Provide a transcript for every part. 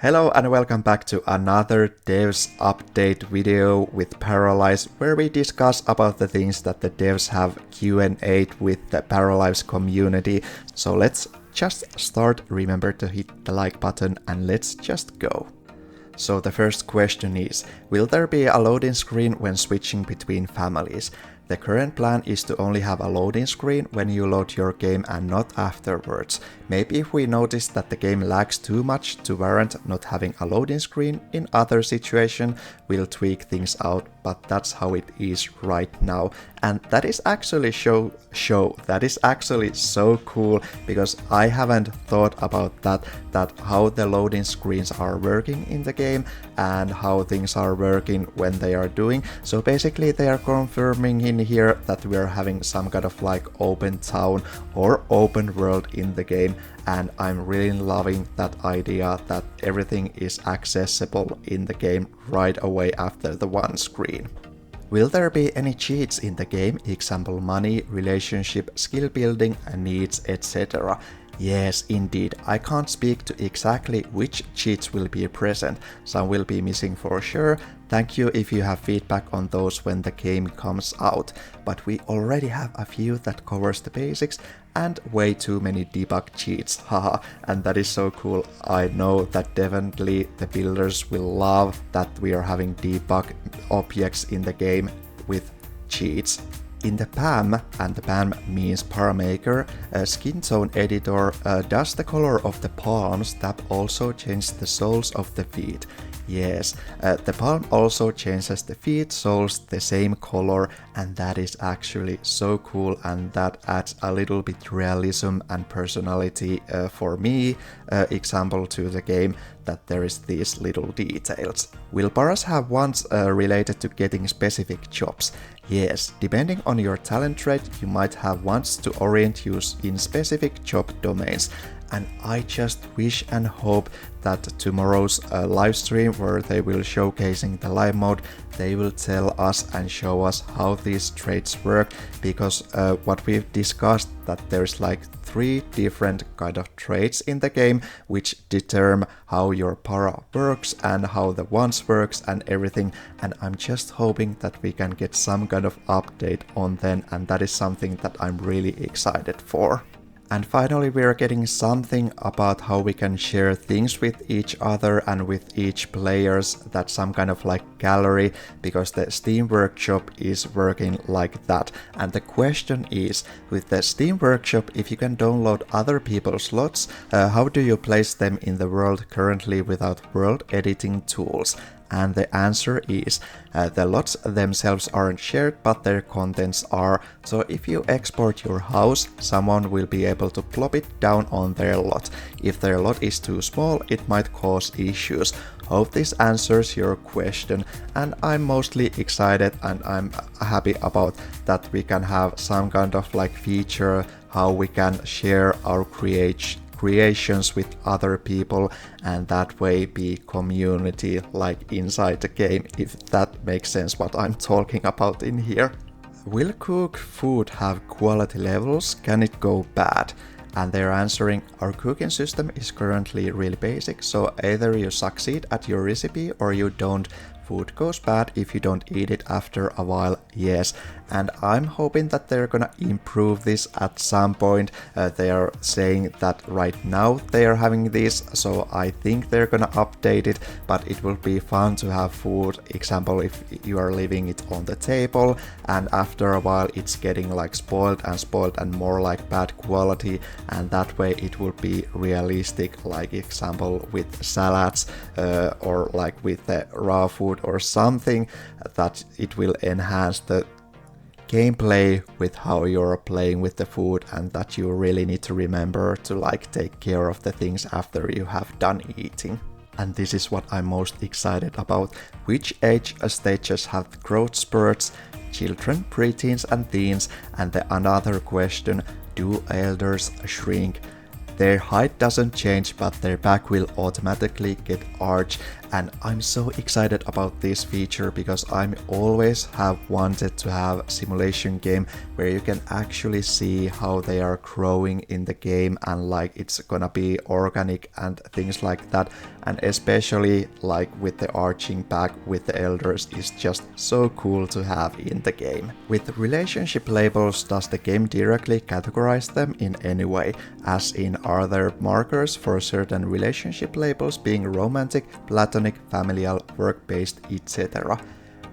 Hello and welcome back to another devs update video with PARALIVES, where we discuss about the things that the devs have Q&A'd with the PARALIVES community. So let's just start. Remember to hit the like button and let's just go. So the first question is, will there be a loading screen when switching between families? The current plan is to only have a loading screen when you load your game and not afterwards. Maybe if we notice that the game lags too much to warrant not having a loading screen in other situations, we'll tweak things out, but that's how it is right now. And that is actually that is actually so cool, because I haven't thought about that how the loading screens are working in the game and how things are working when they are doing. So basically they are confirming in here that we are having some kind of like open town or open world in the game, and I'm really loving that idea that everything is accessible in the game right away after the one screen. Will there be any cheats in the game, example money, relationship, skill building, needs, etc.? Yes, indeed. I can't speak to exactly which cheats will be present. Some will be missing for sure. Thank you if you have feedback on those when the game comes out. But we already have a few that covers the basics and way too many debug cheats, haha, and that is so cool. I know that definitely the builders will love that we are having debug objects in the game with cheats. In the PAM, and the PAM means Paramaker, skin tone editor, does the color of the palms tab also change the soles of the feet? Yes, the palm also changes the feet soles the same color, and that is actually so cool, and that adds a little bit realism and personality for me, example to the game, that there is these little details. Will paras have ones related to getting specific jobs? Yes, depending on your talent trait, you might have ones to orient you in specific job domains. And I just wish and hope that tomorrow's live stream, where they will showcasing the live mode, they will tell us and show us how these traits work, because what we've discussed, that there's like 3 different kind of traits in the game which determine how your para works and how the ones works and everything, and I'm just hoping that we can get some kind of update on them, and that is something that I'm really excited for. And finally we are getting something about how we can share things with each other and with each players, that's some kind of like gallery, because the Steam Workshop is working like that. And the question is, with the Steam Workshop, if you can download other people's slots, how do you place them in the world currently without world editing tools? And the answer is, the lots themselves aren't shared, but their contents are. So if you export your house, someone will be able to plop it down on their lot. If their lot is too small, it might cause issues. Hope this answers your question, and I'm mostly excited and I'm happy about that we can have some kind of like feature how we can share our creations with other people, and that way be community like inside the game, if that makes sense what I'm talking about in here. Will cooked food have quality levels? Can it go bad? And they're answering, our cooking system is currently really basic, so either you succeed at your recipe or you don't. Food goes bad if you don't eat it after a while, yes. And I'm hoping that they're gonna improve this at some point. They are saying that right now they are having this, so I think they're gonna update it, but it will be fun to have food, example if you are leaving it on the table and after a while it's getting like spoiled and more like bad quality, and that way it will be realistic, like example with salads or like with the raw food or something, that it will enhance the gameplay with how you're playing with the food, and that you really need to remember to like take care of the things after you have done eating. And this is what I'm most excited about. Which age stages have growth spurts? Children, preteens and teens. And the another question, do elders shrink? Their height doesn't change, but their back will automatically get arched, and I'm so excited about this feature because I always have wanted to have simulation game where you can actually see how they are growing in the game, and like it's gonna be organic and things like that. And especially like with the arching back with the elders is just so cool to have in the game. With relationship labels, does the game directly categorize them in any way? As in, are there markers for certain relationship labels being romantic, platonic, familial, work-based, etc.?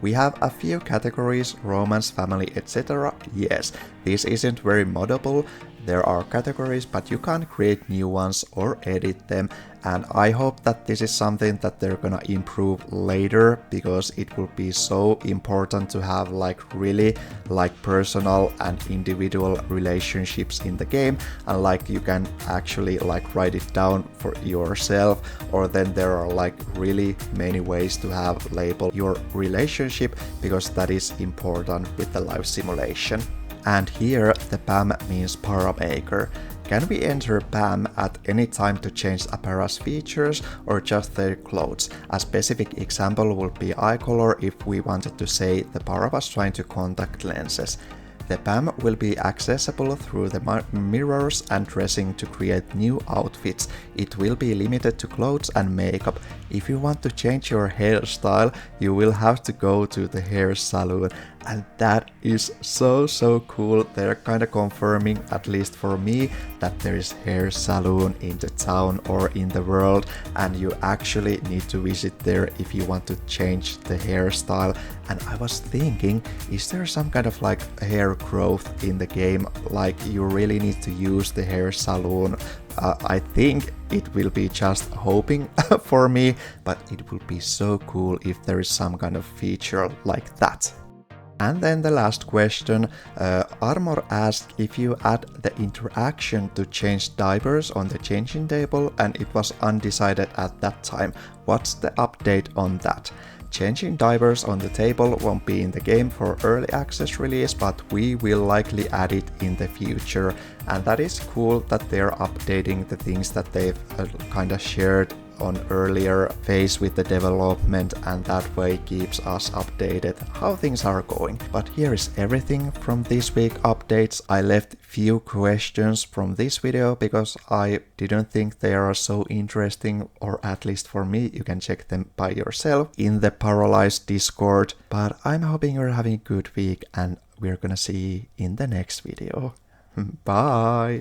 We have a few categories: romance, family, etc. Yes, this isn't very moddable. There are categories, but you can't create new ones or edit them, and I hope that this is something that they're gonna improve later, because it will be so important to have like really like personal and individual relationships in the game, and like you can actually like write it down for yourself, or then there are like really many ways to have label your relationship, because that is important with the live simulation. And here the PAM means para maker. Can we enter PAM at any time to change a para's features or just their clothes? A specific example would be eye color if we wanted to say the para was trying to contact lenses. The PAM will be accessible through the mirrors and dressing to create new outfits. It will be limited to clothes and makeup. If you want to change your hairstyle, you will have to go to the hair salon. And that is so cool. They're kind of confirming, at least for me, that there is hair salon in the town or in the world, and you actually need to visit there if you want to change the hairstyle. And I was thinking, is there some kind of like hair growth in the game, like you really need to use the hair salon? I think it will be just hoping for me, but it would be so cool if there is some kind of feature like that. And then the last question, Armor asked if you add the interaction to change diapers on the changing table and it was undecided at that time. What's the update on that? Changing diapers on the table won't be in the game for early access release, but we will likely add it in the future. And that is cool that they're updating the things that they've kind of shared on earlier phase with the development, and that way keeps us updated how things are going. But here is everything from this week updates. I left few questions from this video because I didn't think they are so interesting, or at least for me. You can check them by yourself in the Paralyzed Discord. But I'm hoping you're having a good week, and we're gonna see you in the next video. Bye!